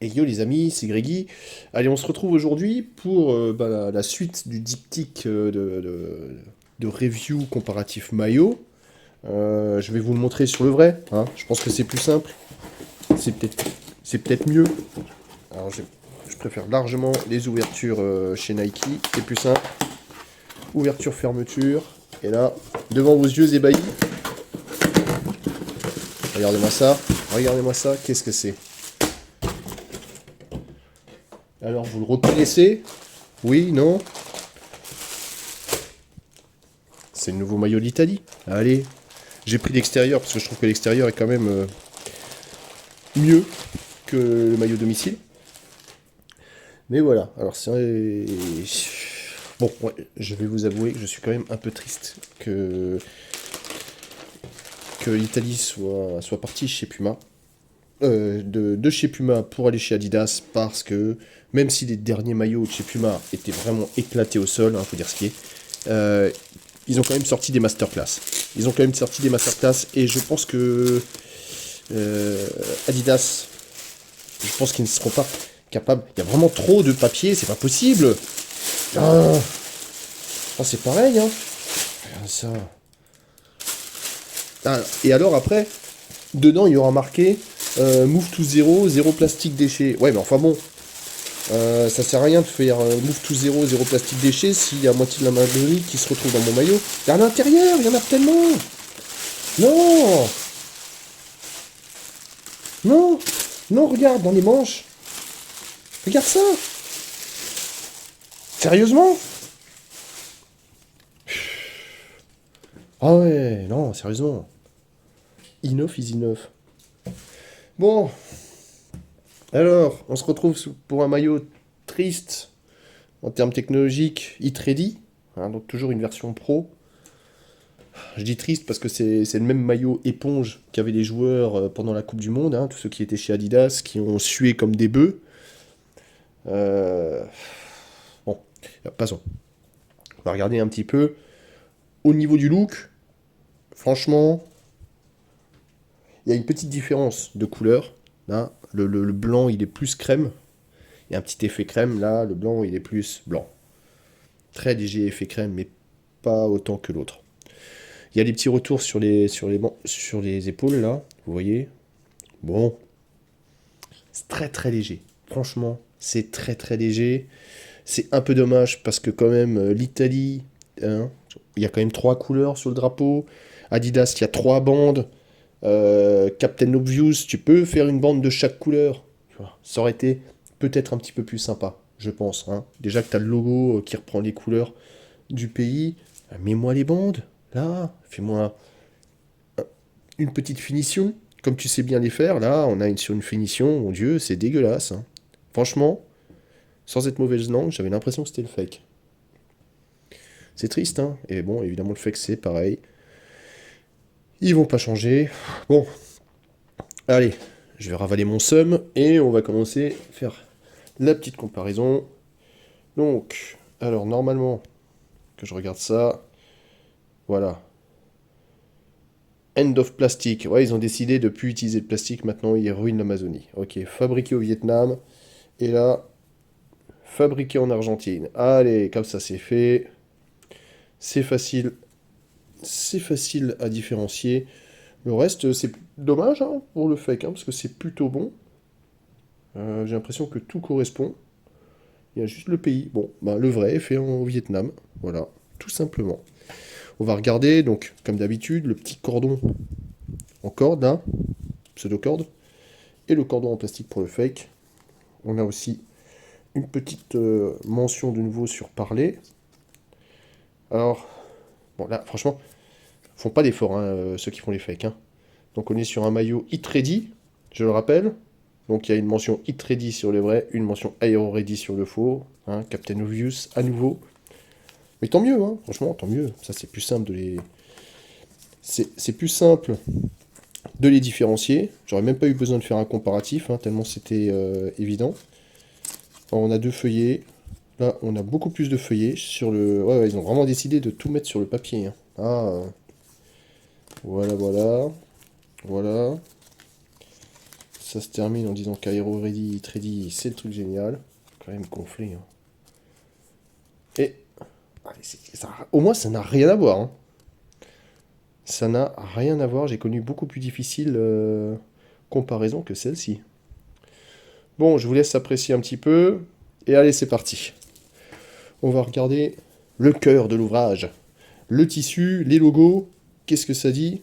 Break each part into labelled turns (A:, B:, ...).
A: Et yo les amis, c'est Grégy. Allez, on se retrouve aujourd'hui pour la suite du diptyque de review comparatif maillot. Je vais vous le montrer sur le vrai, hein. Je pense que c'est plus simple. C'est peut-être c'est peut-être mieux. Alors je préfère largement les ouvertures chez Nike. C'est plus simple. Ouverture, fermeture. Et là, devant vos yeux ébahis, regardez-moi ça. Regardez-moi ça. Qu'est-ce que c'est? Alors, vous le reconnaissez? Oui, non? C'est le nouveau maillot d'Italie. Allez, j'ai pris l'extérieur parce que je trouve que l'extérieur est quand même mieux que le maillot domicile. Mais voilà, alors c'est... Bon, ouais, je vais vous avouer que je suis quand même un peu triste que l'Italie soit partie chez Puma. De chez Puma pour aller chez Adidas parce que même si les derniers maillots de chez Puma étaient vraiment éclatés au sol, faut dire ce qui est, euh, ils ont quand même sorti des masterclass. Ils ont quand même sorti des masterclass et je pense que euh, Adidas, je pense qu'ils ne seront pas capables. Il y a vraiment trop de papier, c'est pas possible. Ah, ah, c'est pareil, hein. Regarde ça. Ah, et alors après, dedans il y aura marqué Move to zéro, zéro plastique déchet. Ouais, mais enfin bon, ça sert à rien de faire Move to zéro, zéro plastique déchet s'il y a moitié de la main-d'œuvre qui se retrouve dans mon maillot. Et à l'intérieur, il y en a tellement. Non, non, non, regarde dans les manches. Regarde ça. Sérieusement? Ah ouais, non, sérieusement. Enough is enough. Bon, alors, on se retrouve pour un maillot triste en termes technologiques, Hit Ready, hein, donc toujours une version pro. Je dis triste parce que c'est le même maillot éponge qu'avaient les joueurs pendant la Coupe du Monde, hein, tous ceux qui étaient chez Adidas, qui ont sué comme des bœufs. Euh, Bon, passons. On va regarder un petit peu. Au niveau du look, franchement, il y a une petite différence de couleur. Là, le blanc, il est plus crème. Il y a un petit effet crème. Là, le blanc, il est plus blanc. Très léger effet crème, mais pas autant que l'autre. Il y a des petits retours sur les épaules, là. Vous voyez? Bon, c'est très très léger. Franchement, c'est très très léger. C'est un peu dommage parce que quand même, l'Italie, hein, il y a quand même trois couleurs sur le drapeau. Adidas, il y a trois bandes. Captain Obvious, tu peux faire une bande de chaque couleur. Tu vois, ça aurait été peut-être un petit peu plus sympa, je pense, hein. Déjà que tu as le logo qui reprend les couleurs du pays. Mets-moi les bandes, là. Fais-moi une petite finition. Comme tu sais bien les faire, là, on a sur une finition, mon Dieu, c'est dégueulasse, hein. Franchement, sans être mauvaise langue, j'avais l'impression que c'était le fake. C'est triste, hein. Et bon, évidemment, le fake, c'est pareil. Ils vont pas changer. Bon, allez, je vais ravaler mon seum et on va commencer à faire la petite comparaison. Donc, alors normalement, que je regarde ça, voilà. End of plastic. Ouais, ils ont décidé de plus utiliser de plastique, maintenant ils ruinent l'Amazonie. Ok, fabriqué au Vietnam. Et là, fabriqué en Argentine. Allez, comme ça c'est fait. C'est facile. C'est facile à différencier. Le reste, c'est dommage, hein, pour le fake, hein, parce que c'est plutôt bon. J'ai l'impression que tout correspond. Il y a juste le pays. Bon, bah, le vrai est fait au Vietnam. Voilà, tout simplement. On va regarder, donc, comme d'habitude, le petit cordon en corde, là, pseudo-corde, et le cordon en plastique pour le fake. On a aussi une petite mention de nouveau sur parler. Alors, bon, là, franchement, ils font pas d'efforts, hein, ceux qui font les fakes, hein. Donc, on est sur un maillot Hit Ready, je le rappelle. Donc, il y a une mention Hit Ready sur le vrai, une mention Aero Ready sur le faux, hein, Captain Obvious à nouveau. Mais tant mieux, hein, franchement, tant mieux. Ça, c'est plus simple de les. C'est plus simple de les différencier. J'aurais même pas eu besoin de faire un comparatif, hein, tellement c'était évident. Alors, on a deux feuillets. Là, on a beaucoup plus de feuillets sur le. Ouais, ouais, ils ont vraiment décidé de tout mettre sur le papier, hein. Ah, voilà, voilà. Voilà. ça se termine en disant qu'Aero Ready, Ready, c'est le truc génial. Quand même gonflé. Hein. Et au moins, ça n'a rien à voir. Hein. Ça n'a rien à voir. J'ai connu beaucoup plus difficile comparaison que celle-ci. Bon, je vous laisse apprécier un petit peu. Et allez, c'est parti. On va regarder le cœur de l'ouvrage. Le tissu, les logos. Qu'est-ce que ça dit?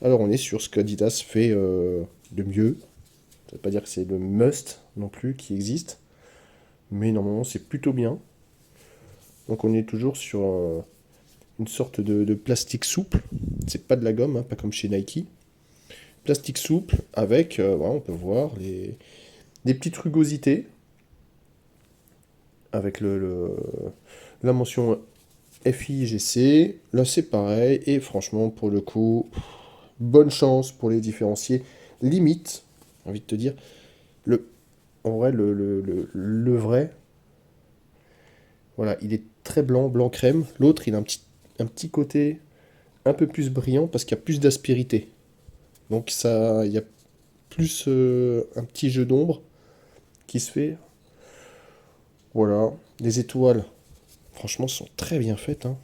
A: Alors, on est sur ce qu'Adidas fait de mieux. Ça ne veut pas dire que c'est le must non plus qui existe. Mais normalement, c'est plutôt bien. Donc, on est toujours sur une sorte de plastique souple. C'est pas de la gomme, hein, pas comme chez Nike. Plastique souple avec, voilà, on peut voir des petites rugosités. Avec la mention FIGC. Là, c'est pareil. Et franchement, pour le coup, bonne chance pour les différencier. Limite, j'ai envie de te dire, en vrai, le vrai, voilà, il est très blanc, blanc crème. L'autre, il a un petit côté un peu plus brillant parce qu'il y a plus d'aspérité. Donc ça, il y a plus un petit jeu d'ombre qui se fait. Voilà, les étoiles, franchement, sont très bien faites. Hein.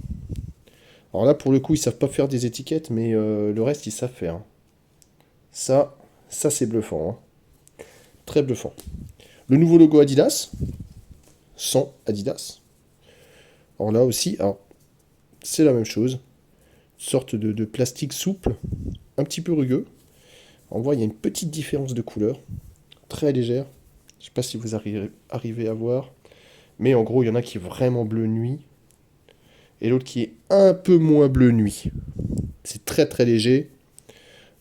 A: Alors là, pour le coup, ils savent pas faire des étiquettes, mais le reste, ils savent faire. Hein. Ça c'est bluffant. Hein. Très bluffant. Le nouveau logo Adidas, sans Adidas. Alors là aussi, c'est la même chose. Une sorte de plastique souple, un petit peu rugueux. On voit, il y a une petite différence de couleur, très légère. Je sais pas si vous arrivez à voir. Mais en gros, il y en a qui est vraiment bleu nuit. Et l'autre qui est un peu moins bleu nuit. C'est très très léger.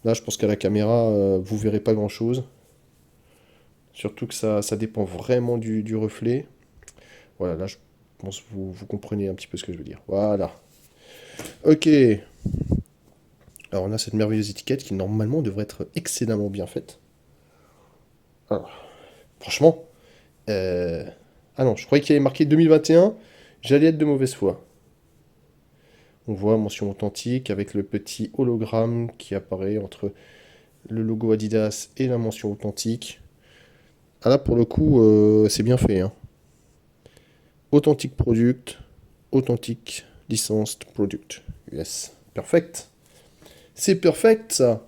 A: Là, je pense qu'à la caméra, vous verrez pas grand-chose. Surtout que ça dépend vraiment du reflet. Voilà, là, je pense que vous comprenez un petit peu ce que je veux dire. Voilà. Ok. Alors, on a cette merveilleuse étiquette qui, normalement, devrait être excellemment bien faite. Alors, franchement, ah non, je croyais qu'il y avait marqué 2021. J'allais être de mauvaise foi. On voit mention authentique avec le petit hologramme qui apparaît entre le logo Adidas et la mention authentique. Ah là, pour le coup, c'est bien fait. Hein. Authentic product, authentic licensed product. Yes, perfect. C'est perfect, ça.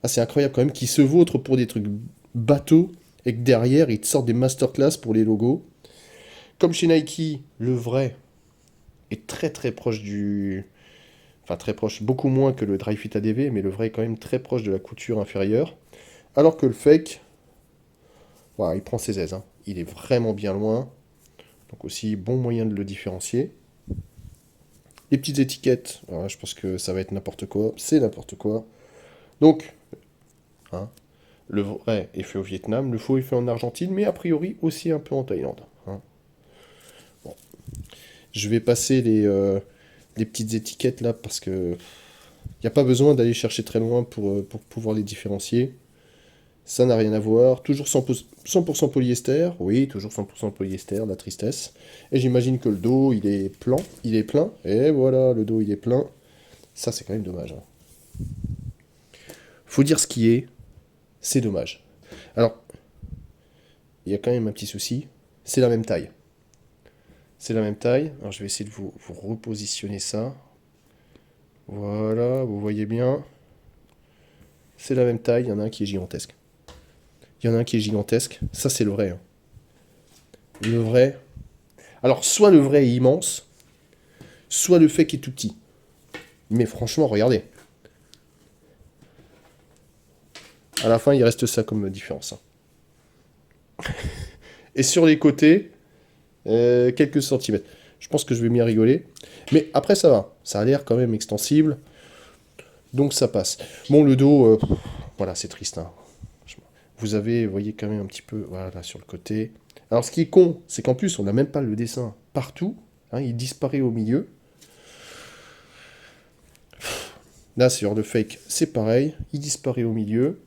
A: Ah, c'est incroyable quand même qu'ils se vautrent pour des trucs bateaux et que derrière, ils te sortent des masterclass pour les logos. Comme chez Nike, le vrai est très très proche du... Enfin, très proche, beaucoup moins que le Dry Fit ADV, mais le vrai est quand même très proche de la couture inférieure. Alors que le fake, voilà, il prend ses aises. Hein. Il est vraiment bien loin. Donc aussi, bon moyen de le différencier. Les petites étiquettes, voilà, je pense que ça va être n'importe quoi. C'est n'importe quoi. Donc, hein, le vrai est fait au Vietnam, le faux est fait en Argentine, mais a priori aussi un peu en Thaïlande. Hein. Bon. Je vais passer les petites étiquettes là parce que il n'y a pas besoin d'aller chercher très loin pour pouvoir les différencier. Ça n'a rien à voir. Toujours 100% polyester. Oui, toujours 100% polyester, la tristesse. Et j'imagine que le dos, il est plein. Il est plein. Et voilà, le dos, il est plein. Ça, c'est quand même dommage. Hein. Faut dire ce qui est. C'est dommage. Alors, il y a quand même un petit souci. C'est la même taille. C'est la même taille. Alors, je vais essayer de vous repositionner ça. Voilà, vous voyez bien. C'est la même taille. Il y en a un qui est gigantesque. Il y en a un qui est gigantesque. Ça, c'est le vrai. Hein. Le vrai. Alors, soit le vrai est immense, soit le fake est tout petit. Mais franchement, regardez. À la fin, il reste ça comme différence. Hein. Et sur les côtés, quelques centimètres. Je pense que je vais m'y rigoler. Mais après, ça va. Ça a l'air quand même extensible. Donc, ça passe. Bon, le dos, voilà, c'est triste. Hein. Vous avez, vous voyez quand même un petit peu, voilà, sur le côté. Alors, ce qui est con, c'est qu'en plus, on n'a même pas le dessin partout. Hein, il disparaît au milieu. Là, sur le fake, c'est pareil. Il disparaît au milieu.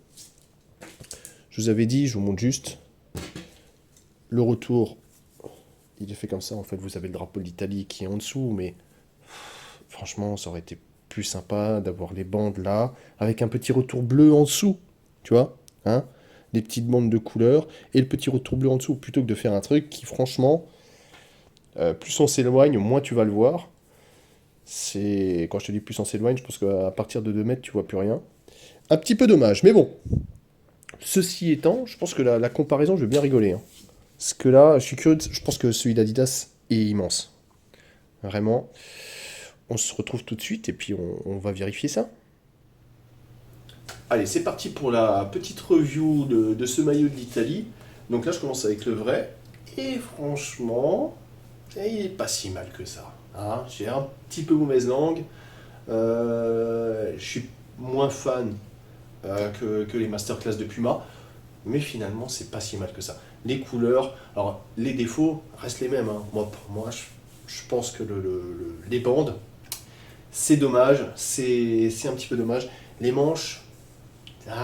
A: Je vous avais dit, je vous montre juste. Le retour, il est fait comme ça. En fait, vous avez le drapeau de l'Italie qui est en dessous. Mais franchement, ça aurait été plus sympa d'avoir les bandes là. Avec un petit retour bleu en dessous. Tu vois? hein, les petites bandes de couleur, et le petit retour bleu en dessous, plutôt que de faire un truc qui, franchement, plus on s'éloigne, moins tu vas le voir. Quand je te dis plus on s'éloigne, je pense qu'à partir de 2 mètres, tu vois plus rien. Un petit peu dommage, mais bon. Ceci étant, je pense que la comparaison, je vais bien rigoler, hein. Parce que là, je suis curieux, je pense que celui d'Adidas est immense. Vraiment. On se retrouve tout de suite et puis on va vérifier ça. Allez, c'est parti pour la petite review de ce maillot de l'Italie. Donc là, je commence avec le vrai. Et franchement, il n'est pas si mal que ça, hein. J'ai un petit peu mauvaise langue. Je suis moins fan que les masterclass de Puma. Mais finalement, c'est pas si mal que ça. Les couleurs, alors les défauts restent les mêmes, hein. Pour moi, je pense que les bandes, c'est dommage. C'est un petit peu dommage. Les manches,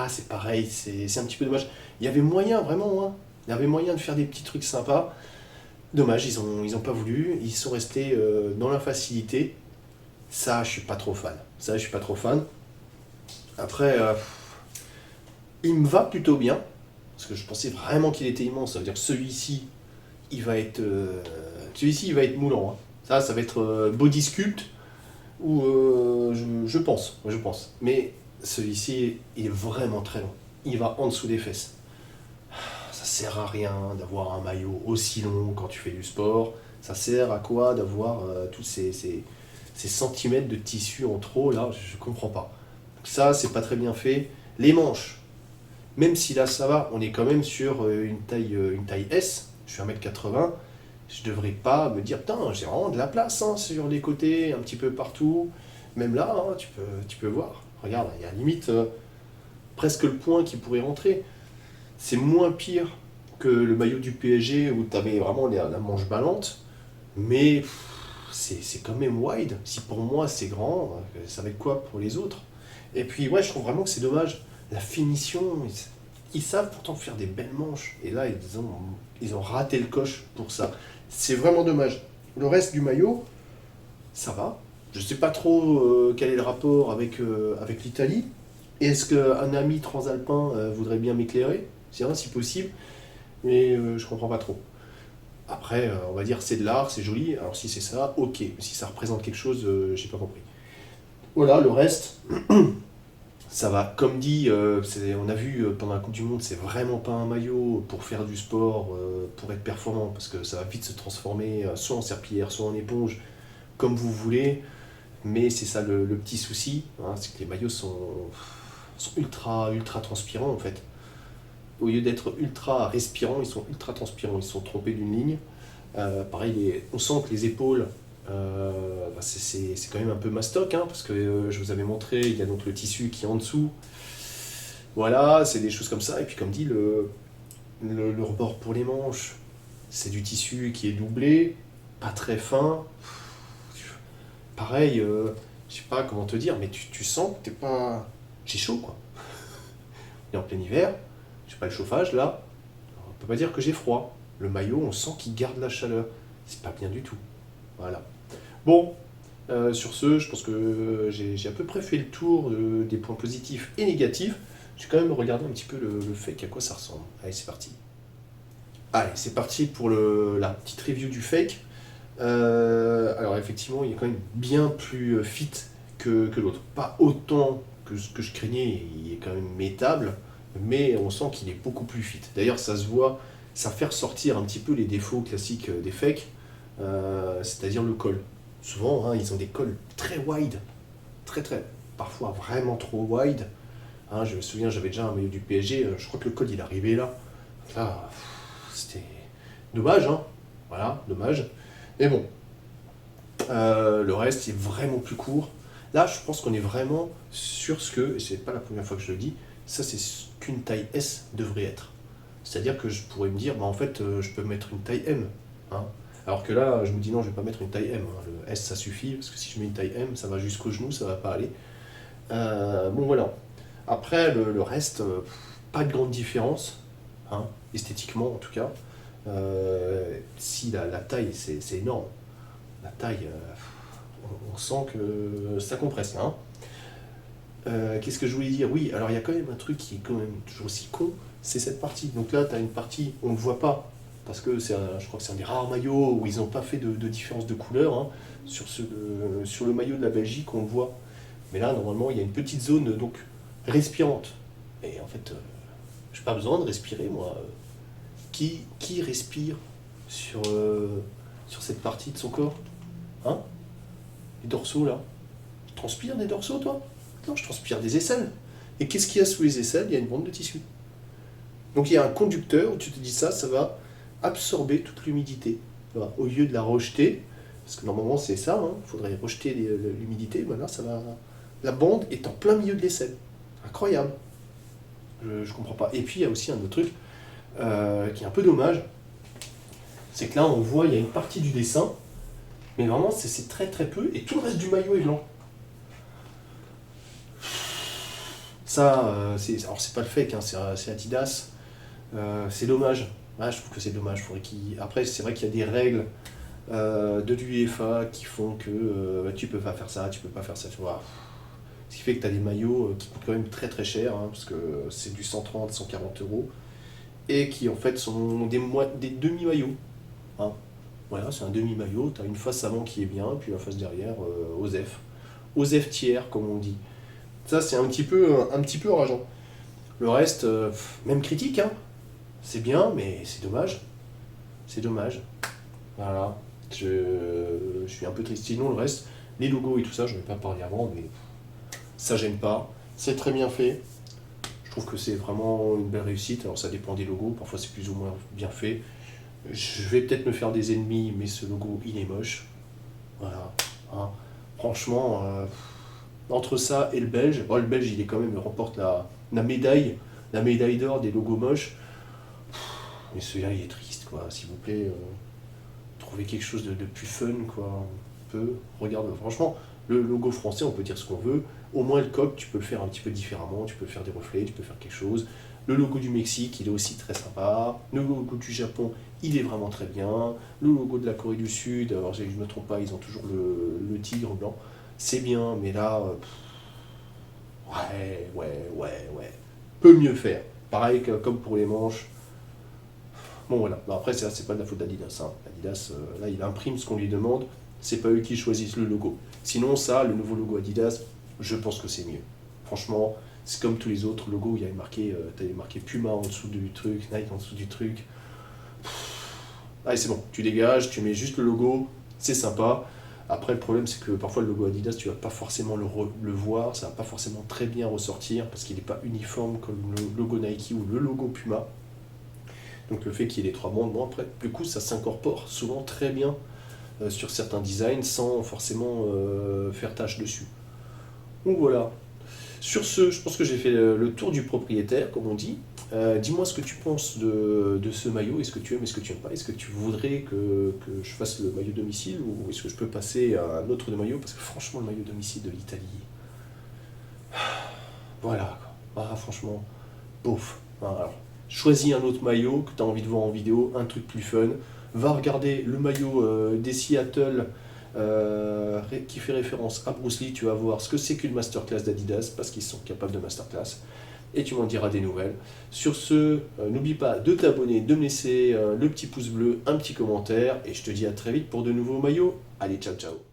A: c'est pareil, c'est un petit peu dommage. Il y avait moyen, vraiment, hein. Il y avait moyen de faire des petits trucs sympas. Dommage, ils ont pas voulu. Ils sont restés dans la facilité. Ça, je suis pas trop fan. Ça, je suis pas trop fan. Après, il me va plutôt bien. Parce que je pensais vraiment qu'il était immense. Ça veut dire que celui-ci, celui-ci, il va être moulant, hein. Ça va être body sculpt. Ou je pense, je pense. Mais celui-ci, il est vraiment très long. Il va en dessous des fesses. Ça sert à rien d'avoir un maillot aussi long quand tu fais du sport. Ça sert à quoi d'avoir tous ces centimètres de tissu en trop là? Je comprends pas. Donc ça, c'est pas très bien fait. Les manches, même si là ça va, on est quand même sur une taille S. Je suis 1m80. Je devrais pas me dire, putain, j'ai vraiment de la place, hein, sur les côtés, un petit peu partout. Même là, hein, tu peux voir. Regarde, il y a limite presque le point qui pourrait rentrer. C'est moins pire que le maillot du PSG où tu avais vraiment la manche ballante, mais c'est quand même wide. Si pour moi c'est grand, ça va être quoi pour les autres? Et puis ouais, je trouve vraiment que c'est dommage. La finition, ils savent pourtant faire des belles manches. Et là, ils ont raté le coche pour ça. C'est vraiment dommage. Le reste du maillot, ça va. Je sais pas trop quel est le rapport avec l'Italie. Est-ce qu'un ami transalpin voudrait bien m'éclairer? C'est rien si possible, mais je comprends pas trop. Après, on va dire c'est de l'art, c'est joli. Alors si c'est ça, ok. Mais si ça représente quelque chose, j'ai pas compris. Voilà, le reste, ça va. Comme dit, on a vu pendant la Coupe du Monde, c'est vraiment pas un maillot pour faire du sport, pour être performant, parce que ça va vite se transformer soit en serpillière, soit en éponge, comme vous voulez. Mais c'est ça le petit souci, hein, c'est que les maillots sont ultra, ultra transpirants en fait. Au lieu d'être ultra respirants, ils sont ultra transpirants. Ils se sont trompés d'une ligne. Pareil, on sent que les épaules, c'est quand même un peu mastoc, hein, parce que je vous avais montré, il y a donc le tissu qui est en dessous. Voilà, c'est des choses comme ça. Et puis comme dit, le rebord pour les manches, c'est du tissu qui est doublé, pas très fin. Pareil, je sais pas comment te dire, mais tu sens que t'es pas... J'ai chaud, quoi. Et en plein hiver, j'ai pas le chauffage, là. On peut pas dire que j'ai froid. Le maillot, on sent qu'il garde la chaleur. C'est pas bien du tout. Voilà. Bon, sur ce, je pense que j'ai à peu près fait le tour des points positifs et négatifs. Je vais quand même regarder un petit peu le fake, à quoi ça ressemble. Allez, c'est parti. Allez, c'est parti pour la petite review du fake. Alors effectivement, il est quand même bien plus fit que l'autre. Pas autant que ce que je craignais, il est quand même métable, mais on sent qu'il est beaucoup plus fit. D'ailleurs, ça se voit, ça fait ressortir un petit peu les défauts classiques des fakes, c'est-à-dire le col. Souvent, hein, ils ont des cols très wide, très très, parfois vraiment trop wide. Hein, je me souviens, j'avais déjà un maillot du PSG, je crois que le col il arrivait là. Là, c'était dommage, hein. Voilà, dommage. Mais bon, le reste est vraiment plus court. Là, je pense qu'on est vraiment sur ce que, et c'est pas la première fois que je le dis, ça c'est ce qu'une taille S devrait être. C'est-à-dire que je pourrais me dire, bah, en fait, je peux mettre une taille M, hein. Alors que là, je me dis non, je vais pas mettre une taille M, hein. Le S ça suffit, parce que si je mets une taille M, ça va jusqu'au genou, ça va pas aller. Bon voilà. Après, le reste, pas de grande différence, hein, esthétiquement en tout cas. Si la taille, c'est énorme. La taille, on sent que ça compresse, hein. Qu'est-ce que je voulais dire? Oui, alors il y a quand même un truc qui est quand même toujours aussi con, c'est cette partie. Donc là, tu as une partie, on ne voit pas, parce que je crois que c'est un des rares maillots où ils n'ont pas fait de différence de couleur, hein. Sur le maillot de la Belgique, on le voit. Mais là, normalement, il y a une petite zone donc respirante. Et en fait, j'ai pas besoin de respirer, moi. Qui respire sur cette partie de son corps? Hein? Les dorsaux, là. Tu transpires des dorsaux, toi? Non, je transpire des aisselles. Et qu'est-ce qu'il y a sous les aisselles? Il y a une bande de tissu. Donc il y a un conducteur où tu te dis ça va absorber toute l'humidité. Voilà. Au lieu de la rejeter, parce que normalement c'est ça, il faudrait rejeter l'humidité, voilà, ça va. La bande est en plein milieu de l'aisselle. Incroyable. Je comprends pas. Et puis il y a aussi un autre truc qui est un peu dommage, c'est que là on voit, il y a une partie du dessin, mais vraiment c'est très très peu, et tout le reste du maillot est blanc. Ça, alors c'est pas le fake, hein, c'est Adidas. C'est dommage. Ouais, je trouve que c'est dommage. Après, c'est vrai qu'il y a des règles de l'UEFA qui font que tu peux pas faire ça, tu peux pas faire ça, tu vois. Ce qui fait que tu as des maillots qui coûtent quand même très très cher, hein, parce que c'est du 130, 140 euros, et qui en fait sont des demi-maillots. Hein. Voilà, c'est un demi-maillot, tu as une face avant qui est bien, puis la face derrière, OSEF. OSEF tiers, comme on dit. Ça, c'est un petit peu rageant. Le reste, même critique, hein. C'est bien, mais c'est dommage. C'est dommage. Voilà. Je suis un peu triste. Sinon, le reste, les logos et tout ça, je ne vais pas parler avant, mais ça gêne pas. C'est très bien fait. Je trouve que c'est vraiment une belle réussite. Alors, ça dépend des logos. Parfois, c'est plus ou moins bien fait. Je vais peut-être me faire des ennemis, mais ce logo, il est moche. Voilà. Hein. Franchement, entre ça et le belge, bon, le belge, il est quand même, il remporte la médaille d'or des logos moches. Mais celui-là, il est triste, quoi. S'il vous plaît, trouvez quelque chose de plus fun, quoi. Un peu. Regarde, franchement, le logo français, on peut dire ce qu'on veut. Au moins, le coq, tu peux le faire un petit peu différemment. Tu peux faire des reflets, tu peux faire quelque chose. Le logo du Mexique, il est aussi très sympa. Le logo du Japon, il est vraiment très bien. Le logo de la Corée du Sud, alors je ne me trompe pas, ils ont toujours le tigre blanc. C'est bien, mais là, ouais. Peut mieux faire. Pareil comme pour les manches. Bon voilà, bon, après c'est pas de la faute d'Adidas. Hein. Adidas, là il imprime ce qu'on lui demande, c'est pas eux qui choisissent le logo. Sinon ça, le nouveau logo Adidas, je pense que c'est mieux. Franchement, c'est comme tous les autres logos, il y avait t'avais marqué Puma en dessous du truc, Nike en dessous du truc. Allez c'est bon, tu dégages, tu mets juste le logo, c'est sympa. Après le problème c'est que parfois le logo Adidas, tu vas pas forcément le voir, ça va pas forcément très bien ressortir parce qu'il n'est pas uniforme comme le logo Nike ou le logo Puma. Donc le fait qu'il y ait les trois bandes, bon après, du coup ça s'incorpore souvent très bien sur certains designs sans forcément faire tâche dessus. Donc voilà. Sur ce, je pense que j'ai fait le tour du propriétaire, comme on dit. Dis-moi ce que tu penses de ce maillot. Est-ce que tu aimes, est-ce que tu n'aimes pas? Est-ce que tu voudrais que je fasse le maillot domicile ou est-ce que je peux passer à un autre maillot? Parce que franchement, le maillot domicile de l'Italie, voilà quoi. Ah, franchement, bof. Alors, choisis un autre maillot que tu as envie de voir en vidéo, un truc plus fun. Va regarder le maillot des Seattle qui fait référence à Bruce Lee. Tu vas voir ce que c'est qu'une masterclass d'Adidas parce qu'ils sont capables de masterclass. Et tu m'en diras des nouvelles. Sur ce, n'oublie pas de t'abonner, de me laisser le petit pouce bleu, un petit commentaire. Et je te dis à très vite pour de nouveaux maillots. Allez, ciao ciao.